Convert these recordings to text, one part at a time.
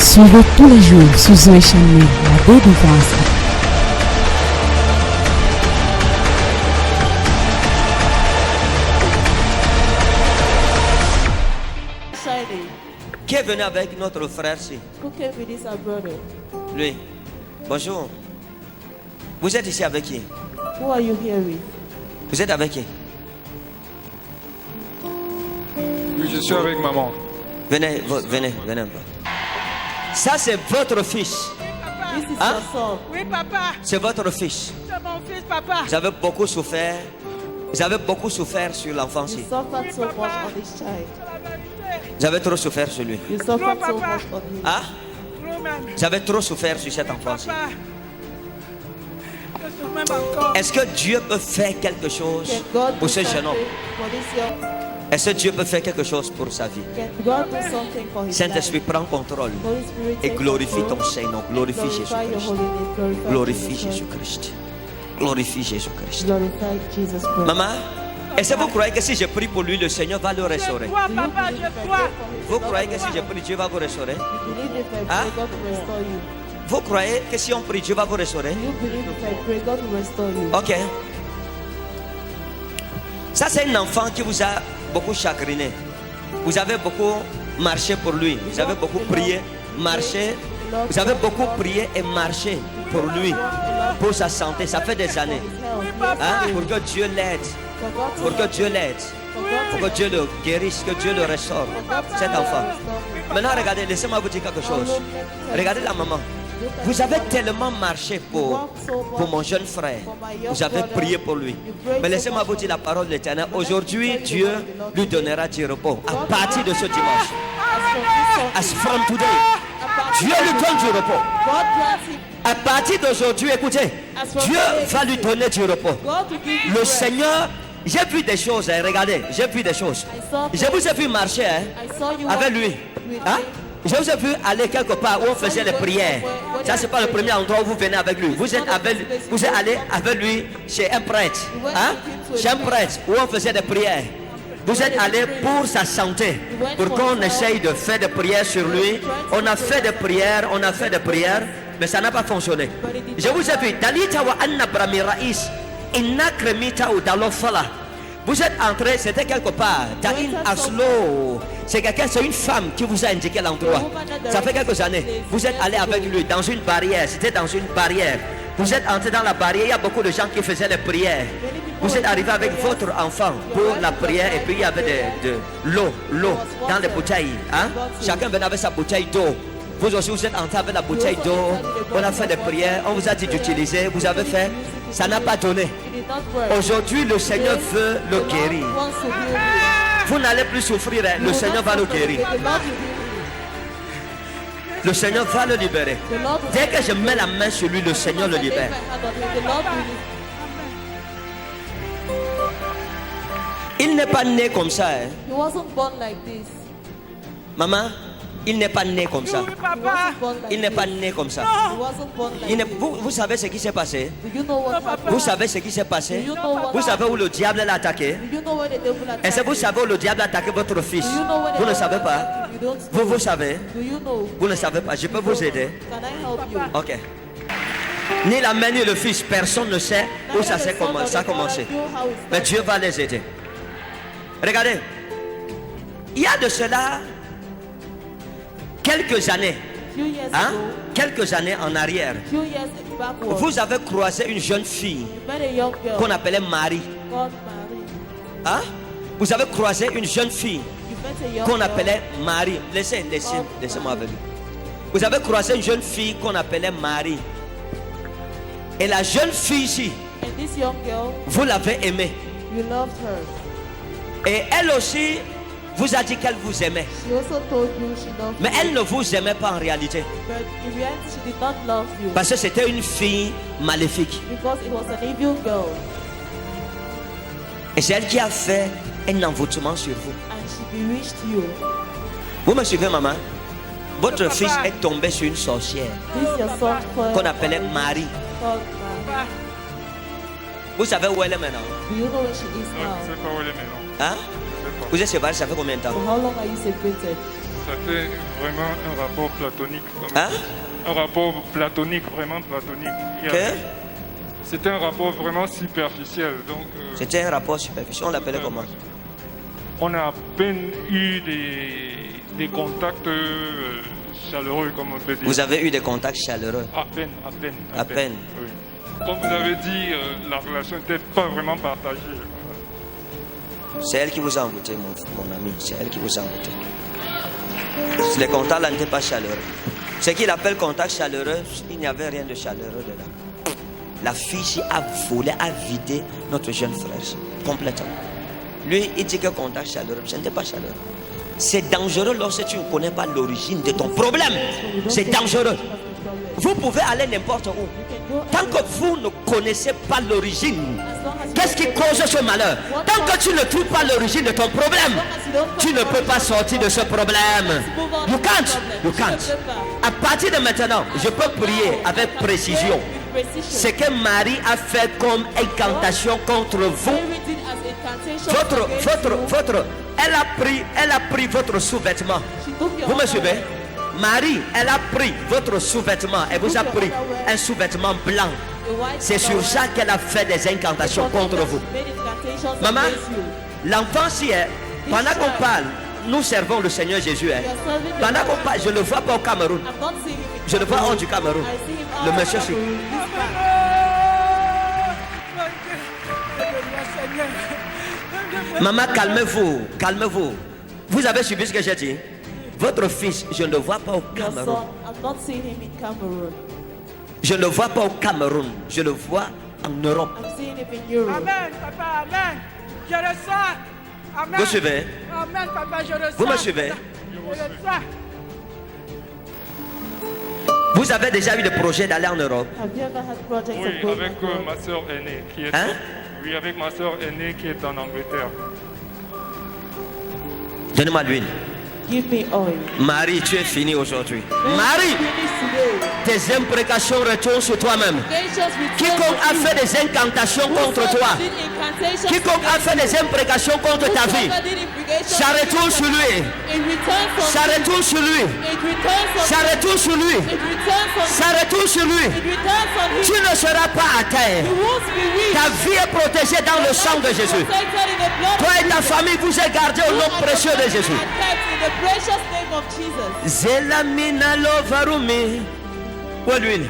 Suivez tous les jours sur Zoé Channel la délivrance. Qui est venu avec notre frère-ci? Lui. Bonjour. Vous êtes ici avec qui? Who are you here with? Vous êtes avec qui? Oui, je suis avec maman. Venez, venez, venez un peu. Ça, c'est votre fils. This is Hein? your son. Oui, papa. C'est votre fils. C'est mon fils, papa. Vous avez beaucoup souffert. Vous avez beaucoup souffert sur l'enfant You ici. suffered so much on this child. Vous avez trop souffert sur lui. You suffered so Papa. much on him. Hein? Trop même. Vous avez trop souffert sur cet enfant ici. Papa. Je souffre même encore. Est-ce que Dieu peut faire quelque chose Can God do pour ce jeune homme? something for this young? Est-ce que Dieu peut faire quelque chose pour sa vie? Can God do something for his Saint-Esprit, life? prends contrôle Holy Spirit, et take glorifie ton control. Saint-Nom. Glorifie Glorify your Jésus-Christ. holy name. Glorifie Jesus. Jésus-Christ. Glorifie Jésus-Christ. Glorify Jesus Christ. Maman, est-ce que vous croyez que si je prie pour lui, le Seigneur va le Je restaurer? crois, Do you papa, believe if I je crois. pray for his Vous love croyez que and si je life? prie, Dieu va vous restaurer? You believe if I Hein? pray, God will restore you. Vous croyez que si on prie, Dieu va vous restaurer? You believe if I pray, God will restore you. Ok. Ça, c'est un enfant qui vous a beaucoup chagriné. Vous avez beaucoup marché pour lui. Vous avez beaucoup prié, marché. Vous avez beaucoup prié et marché pour lui, pour sa santé. Ça fait des années. Hein? Pour que Dieu l'aide. Pour que Dieu l'aide. Pour que Dieu le guérisse, que Dieu le restaure. Cet enfant. Maintenant, regardez, laissez-moi vous dire quelque chose. Regardez la maman. Vous avez tellement marché pour mon jeune frère. Vous avez prié pour lui. Mais laissez-moi vous dire la parole de l'Éternel. Aujourd'hui, Dieu lui donnera du repos. À partir de ce dimanche. As from today. Dieu lui donne du repos. God grants him. À partir d'aujourd'hui, écoutez, Dieu va lui donner du repos. God will give you Le rest. Seigneur, j'ai vu des choses, hein, regardez, j'ai vu des choses. Je vous ai vu marcher hein, I saw you avec walk lui. with Hein? him. Je vous ai vu aller quelque part où on faisait les prières. Ça, c'est pas le premier endroit où vous venez avec lui. Vous êtes allé avec lui chez un prêtre. Hein? Chez un prêtre où on faisait des prières. Vous êtes allé pour sa santé, pour qu'on essaye de faire des prières sur lui. On a fait des prières, mais ça n'a pas fonctionné. Je vous ai vu. Dalita wa anna brami rais, inna kremita ou dalofala. Vous êtes entré, c'était quelque part, Dain Aslo. C'est quelqu'un, c'est une femme qui vous a indiqué l'endroit. Ça fait quelques années. Vous êtes allé avec lui dans une barrière. C'était dans une barrière. Vous êtes entré dans la barrière. Il y a beaucoup de gens qui faisaient les prières. Vous êtes arrivé avec votre enfant pour la prière. Et puis il y avait de l'eau dans les bouteilles. Hein? Chacun venait avec sa bouteille d'eau. Vous aussi, vous êtes entré avec la bouteille d'eau. On a fait des prières. On vous a dit d'utiliser. Vous avez fait. Ça n'a pas donné. It did not work. Aujourd'hui, le Seigneur veut le The Lord guérir. wants to heal you. Vous n'allez plus souffrir. Hein. Le Seigneur va le guérir. The Lord will heal you. Le Seigneur va le libérer. The Lord will Dès que je mets la main sur lui, le Seigneur le libère. The Lord will Il n'est pas né comme ça. Hein. He wasn't born like this. Maman, il n'est pas né comme ça. Oui, He papa. wasn't born like Il n'est this. pas né comme ça. He wasn't born like this. Vous savez ce qui s'est passé? Do you know what happened? Vous savez ce qui s'est passé? Do you know what Vous savez happened? où le diable l'a attaqué? Do you know where the devil attacked Est-ce que vous you? savez où le diable a attaqué votre fils? Do you know where the Vous ne devil savez pas? attacked you? You don't Vous savez? Do you know? Vous ne savez pas. Je peux vous aider. Can I help you? Ok. Ni la mère ni le fils, personne ne sait où ça a commencé. Mais Dieu va les aider. Regardez. Il y a de cela quelques années. Few years Hein? ago, Quelques années en arrière. few years backward, Vous avez croisé une jeune fille you met a young girl qu'on appelait Marie. called Mary. Hein? Vous avez croisé une jeune fille You met a young qu'on girl appelait Marie. Laissez-moi venir. Vous avez croisé une jeune fille qu'on appelait Marie. Et la jeune fille ici, and this young girl, vous l'avez aimée. you loved her. Et elle aussi vous a dit qu'elle vous aimait. She also told you she loved Mais you. elle ne vous aimait pas en réalité. But in reality, she did not love you. Parce que c'était une fille maléfique. Because it was an evil girl. Et c'est elle qui a fait un envoûtement sur vous. And she bewitched you. Vous me suivez, maman? Votre Papa. fils est tombé sur une sorcière This your son qu'on appelait Marie. called Mary. Vous savez où elle est maintenant? Do you know where she is Je ne now? sais pas où elle est maintenant. Hein? Je sais pas. Vous êtes séparés, ça fait combien de temps? For how long are you separated? C'était vraiment un rapport platonique. Hein? Un rapport platonique, vraiment platonique. Que? C'était un rapport vraiment superficiel. Donc, C'était un rapport superficiel. On l'appelait comment? on a à peine eu des contacts chaleureux, comme on peut dire. Vous avez eu des contacts chaleureux? À peine, à peine. À peine. Oui. Comme vous avez dit, la relation n'était pas vraiment partagée. C'est elle qui vous a envoûté, mon ami. C'est elle qui vous a envoûté. Les contacts là n'étaient pas chaleureux. Ce qu'il appelle contact chaleureux, il n'y avait rien de chaleureux dedans. La fille a volé, a vidé notre jeune frère complètement. Lui, il dit que contact chaleureux, ce n'était pas chaleureux. C'est dangereux lorsque tu ne connais pas l'origine de ton problème. C'est dangereux. Vous pouvez aller n'importe où. Tant que vous ne connaissez pas l'origine, qu'est-ce qui cause ce malheur? Tant que tu ne trouves pas l'origine de ton problème, tu ne peux pas sortir de ce problème. You can't. You can't. À partir de maintenant, je peux prier avec précision. Ce que Marie a fait comme incantation contre vous, elle a pris votre sous-vêtement. Vous me suivez? Marie, elle a pris votre sous-vêtement. Elle vous a pris un sous-vêtement blanc. C'est sur ça qu'elle a fait des incantations contre vous. Maman, l'enfant si est, pendant qu'on parle, nous servons le Seigneur Jésus. Pendant qu'on parle, je ne le vois pas au Cameroun. Je le vois hors du Cameroun. Le monsieur si. Maman, calmez-vous, calmez-vous. Vous avez suivi ce que j'ai dit? Votre fils, je ne le vois pas au Cameroun. Je ne le vois pas au Cameroun. Je le vois en Europe. Amen, papa, amen. Je reçois. Amen. Vous suivez? Amen, papa, je reçois. Vous me suivez? Je reçois. Vous avez déjà eu le projet d'aller en Europe? Oui, avec ma soeur aînée qui est... Hein? Oui, avec ma soeur aînée qui est en Angleterre. Donnez-moi l'huile. Give me oil. Marie, tu es fini aujourd'hui. Marie, tes imprécations retournent sur toi-même. Quiconque a fait des incantations contre toi, quiconque a fait des imprécations contre ta vie, ça retourne sur lui. Ça retourne sur lui. Ça retourne sur lui. Ça retourne sur lui. Tu ne seras pas à terre. Ta vie est protégée dans le sang de Jésus. Toi et ta famille, vous êtes gardés au nom précieux de Jésus. Zelamina lo varumi. Où est l'huile?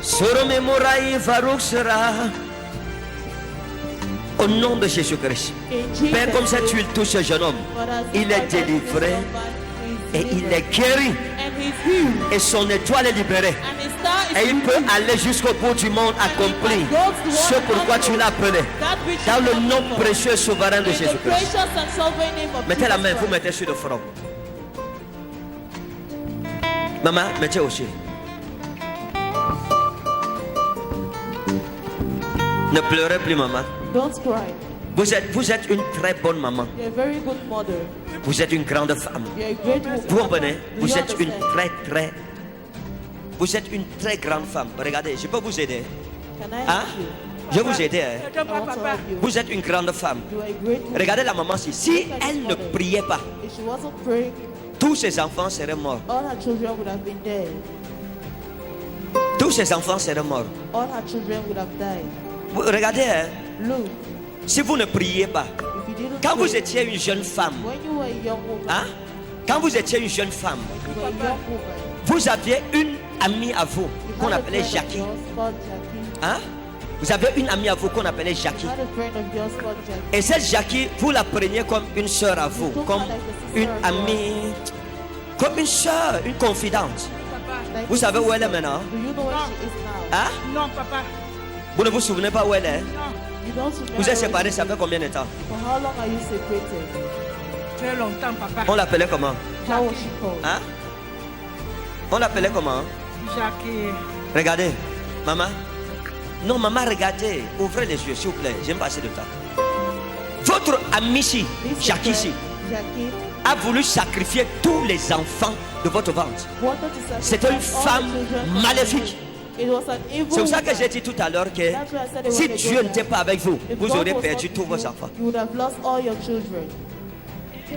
Surumi murai varuk sera. Au nom de Jésus-Christ. Père, comme cette huile touche ce jeune homme, il est délivré et il est guéri. Et son étoile est libérée. Et il peut aller jusqu'au bout du monde accompli. Ce pourquoi tu l'as appelé. Dans le nom précieux et souverain de Jésus-Christ. Mettez la main, vous mettez sur le front. Maman, mettez aussi. Ne pleurez plus, maman. Don't cry. Vous êtes une très bonne maman. You're a very good mother. Vous êtes une grande femme. You're a great woman. Vous comprenez? Do Vous you êtes une understand? Vous êtes une très grande femme. Regardez, je peux vous aider. Can I Hein? help you? Je vais vous aider. Hein? Je te I vois, want to papa. help you. Vous êtes une grande femme. You are a great woman. Regardez la maman ici. Si elle ne priait pas, If she wasn't praying, tous ses enfants seraient morts. all her children would have been dead. Tous ses enfants seraient morts. All her children would have died. Regardez, hein? Look, Si vous ne priez pas, if you didn't quand vous pray, étiez une jeune femme, when you were a young woman, hein? Quand vous étiez une jeune femme, you were a young woman, vous aviez une amie à vous you qu'on had a appelait friend of Jackie. yours called Jackie. Hein? Vous avez une amie à vous qu'on appelait Jackie. You had a friend of yours called Jackie. Et cette Jackie, vous la preniez comme une soeur à vous, comme une amie, comme une soeur, une confidente. Papa. Vous savez où elle est maintenant? Do you know where she is now? Hein? Non, papa. Vous ne vous souvenez pas où elle est? Non. You don't remember Vous êtes where séparés, she ça is? fait combien de temps? For how long are you separated? Très longtemps, papa. On l'appelait comment? How was she called? Hein? On l'appelait comment? Jackie. Regardez, maman. Non, maman, regardez. Ouvrez les yeux, s'il vous plaît. J'aime passer de temps. Votre amie ici, This Jackie friend, ici, Jackie a voulu sacrifier tous les enfants de votre ventre. wanted to sacrifice C'était une all the femme children from maléfique. the It was an evil C'est pour ça que woman. j'ai dit tout à l'heure que That's why I said it si was a Dieu good n'était man. pas avec vous, If vous God aurez was perdu not tous with vos you, enfants. You would have lost all your children.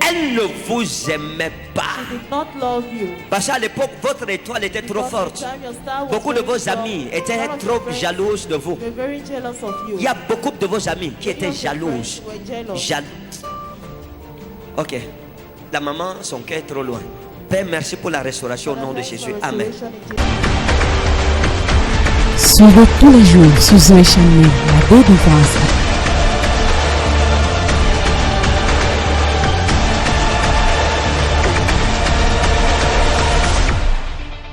Elle ne vous aimait pas. She did not love you. Parce qu'à l'époque, votre étoile était trop Because forte. at the time your star was Beaucoup de very vos strong. amis étaient Some of trop your friends jalouses de vous. were very jealous of you. Il y a beaucoup de vos amis qui étaient Some of your jalouses. friends were jealous. Ok. La maman, son cœur est trop loin. Père, merci pour la restauration au nom de Jésus. Amen. Suivez tous les jours sur The Nation Media, la délivrance